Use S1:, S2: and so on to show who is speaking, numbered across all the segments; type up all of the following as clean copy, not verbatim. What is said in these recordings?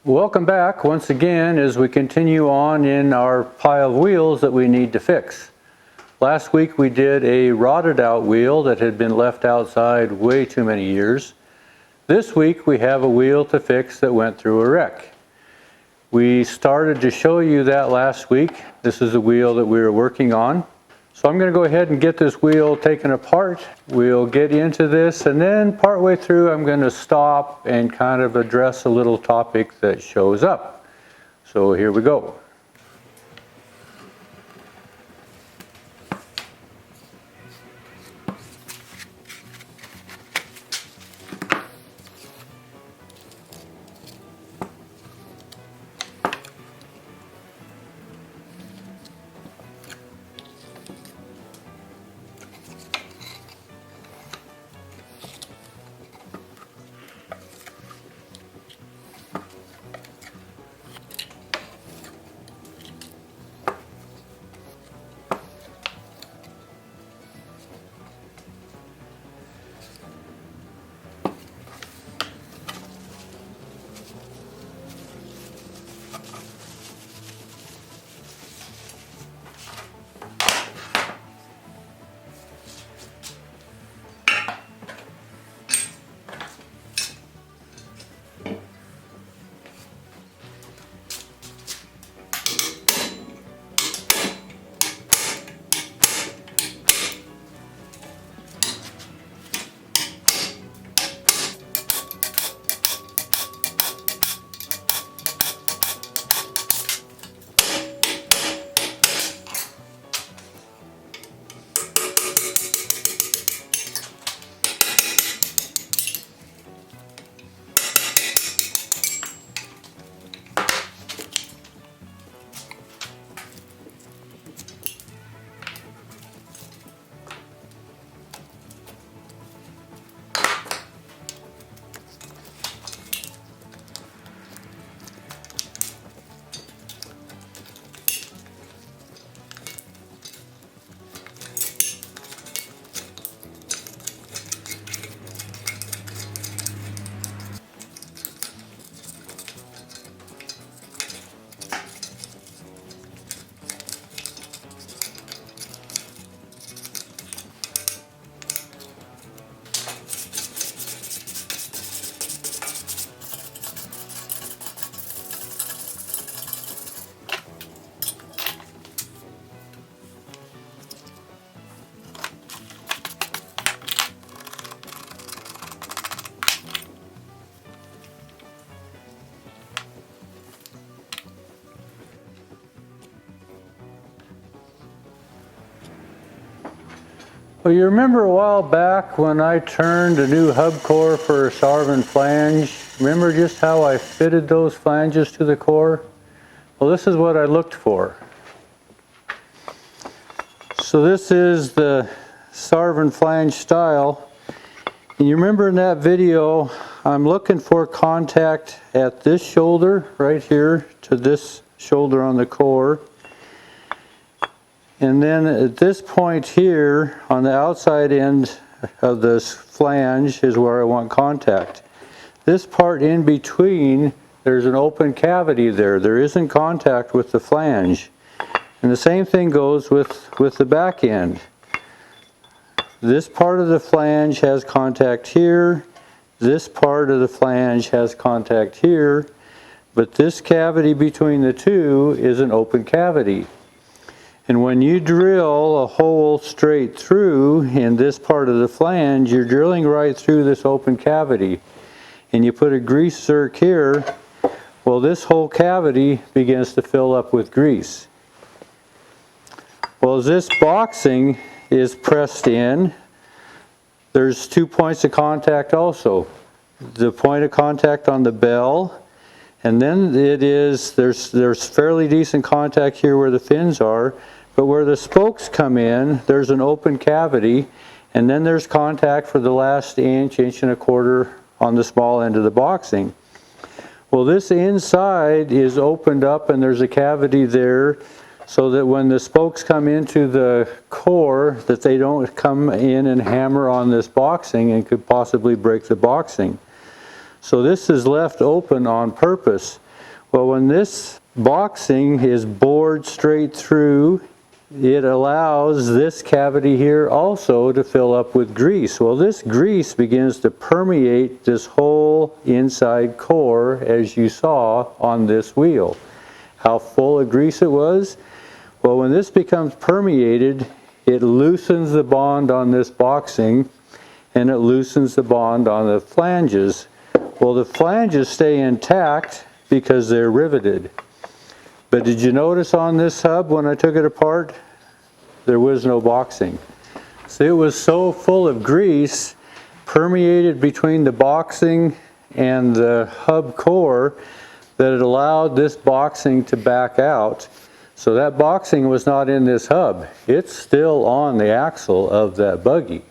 S1: Welcome back once again as we continue on in our pile of wheels that we need to fix. Last week we did a rotted out wheel that had been left outside way too many years. This week we have a wheel to fix that went through a wreck. We started to show you that last week. This is the wheel that we were working on. So I'm going to go ahead and get this wheel taken apart. We'll get into this, and then partway through I'm going to stop and kind of address a little topic that shows up. So here we go. Well, you remember a while back when I turned a new hub core for a Sarvin flange? Remember just how I fitted those flanges to the core? Well, this is what I looked for. So this is the Sarvin flange style. And you remember in that video, I'm looking for contact at this shoulder right here to this shoulder on the core. And then at this point here, on the outside end of this flange is where I want contact. This part in between, there's an open cavity there. There isn't contact with the flange. And the same thing goes with the back end. This part of the flange has contact here. This part of the flange has contact here. But this cavity between the two is an open cavity. And when you drill a hole straight through in this part of the flange, you're drilling right through this open cavity. And you put a grease zerk here, well, this whole cavity begins to fill up with grease. Well, as this boxing is pressed in, there's 2 points of contact also. The point of contact on the bell, and then there's fairly decent contact here where the fins are, but where the spokes come in, there's an open cavity, and then there's contact for the last inch, inch and a quarter on the small end of the boxing. Well, this inside is opened up and there's a cavity there so that when the spokes come into the core, that they don't come in and hammer on this boxing and could possibly break the boxing. So this is left open on purpose. Well, when this boxing is bored straight through, it allows this cavity here also to fill up with grease. Well, this grease begins to permeate this whole inside core, as you saw on this wheel. How full of grease it was? Well, when this becomes permeated, it loosens the bond on this boxing, and it loosens the bond on the flanges. Well, the flanges stay intact because they're riveted. But did you notice on this hub when I took it apart, there was no boxing. So it was so full of grease, permeated between the boxing and the hub core, that it allowed this boxing to back out. So that boxing was not in this hub. It's still on the axle of that buggy.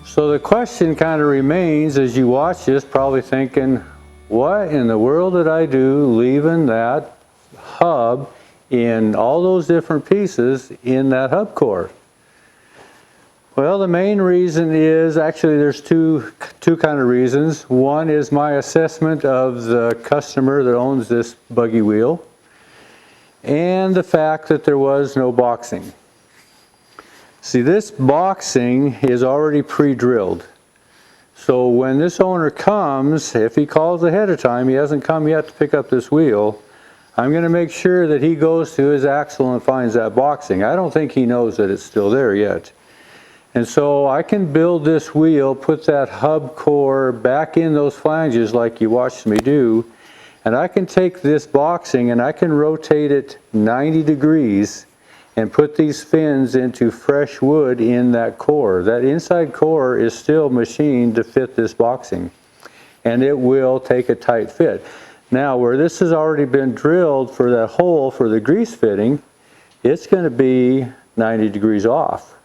S1: So the question kind of remains as you watch this, probably thinking, what in the world did I do leaving that hub in all those different pieces in that hub core? Well, the main reason is, actually there's two kind of reasons. One is my assessment of the customer that owns this buggy wheel, and the fact that there was no boxing. See, this boxing is already pre-drilled. So when this owner comes, if he calls ahead of time, he hasn't come yet to pick up this wheel, I'm going to make sure that he goes to his axle and finds that boxing. I don't think he knows that it's still there yet. And so I can build this wheel, put that hub core back in those flanges like you watched me do, and I can take this boxing and I can rotate it 90 degrees and put these fins into fresh wood in that core. That inside core is still machined to fit this boxing, and it will take a tight fit. Now, where this has already been drilled for that hole for the grease fitting, it's going to be 90 degrees off,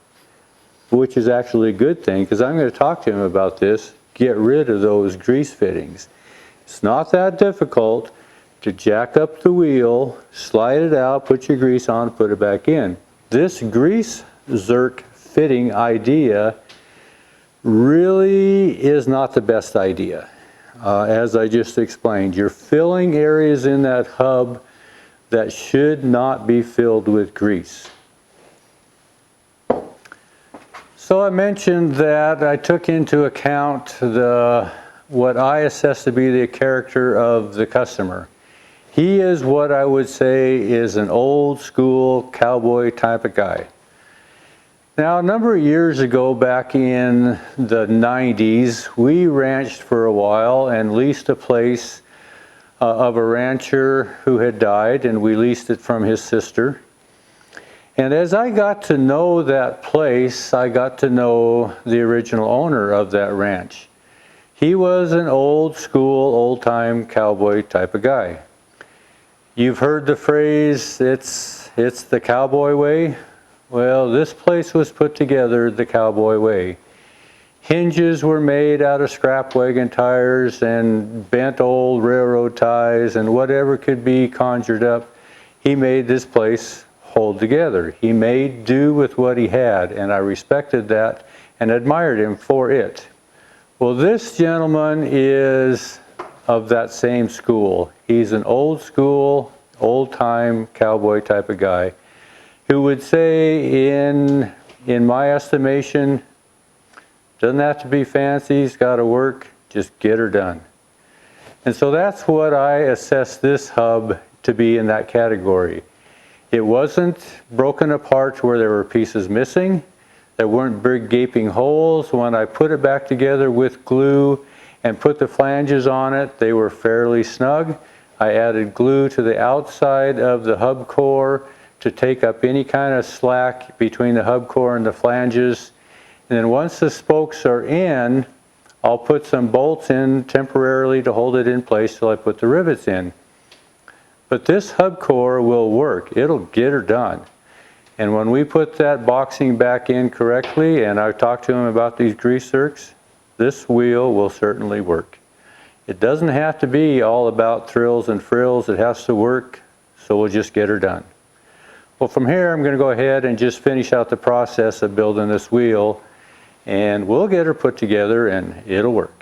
S1: which is actually a good thing, because I'm going to talk to him about this. Get rid of those grease fittings. It's not that difficult to jack up the wheel, slide it out, put your grease on, put it back in. This grease zerk fitting idea really is not the best idea. As I just explained, you're filling areas in that hub that should not be filled with grease. So I mentioned that I took into account what I assess to be the character of the customer. He is what I would say is an old school cowboy type of guy. Now, a number of years ago, back in the 90s, we ranched for a while and leased a place of a rancher who had died, and we leased it from his sister. And as I got to know that place, I got to know the original owner of that ranch. He was an old school, old-time cowboy type of guy. You've heard the phrase, it's the cowboy way. Well, this place was put together the cowboy way. Hinges were made out of scrap wagon tires and bent old railroad ties and whatever could be conjured up. He made this place hold together. He made do with what he had, and I respected that and admired him for it. Well, this gentleman is of that same school. He's an old school, old-time cowboy type of guy who would say, in my estimation, doesn't have to be fancy, it's got to work, just get her done. And so that's what I assess this hub to be in that category. It wasn't broken apart to where there were pieces missing. There weren't big gaping holes. When I put it back together with glue and put the flanges on it, they were fairly snug. I added glue to the outside of the hub core to take up any kind of slack between the hub core and the flanges. And then once the spokes are in, I'll put some bolts in temporarily to hold it in place till I put the rivets in. But this hub core will work. It'll get her done. And when we put that boxing back in correctly, and I've talked to him about these grease zerks, this wheel will certainly work. It doesn't have to be all about thrills and frills. It has to work, so we'll just get her done. Well, from here, I'm going to go ahead and just finish out the process of building this wheel, and we'll get her put together and it'll work.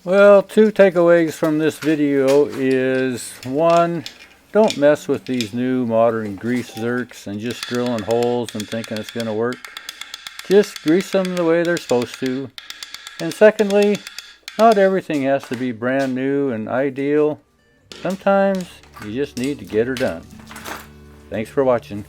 S1: Well, two takeaways from this video is, one, don't mess with these new modern grease zerks and just drilling holes and thinking it's going to work. Just grease them the way they're supposed to. And secondly, not everything has to be brand new and ideal. Sometimes you just need to get her done. Thanks for watching.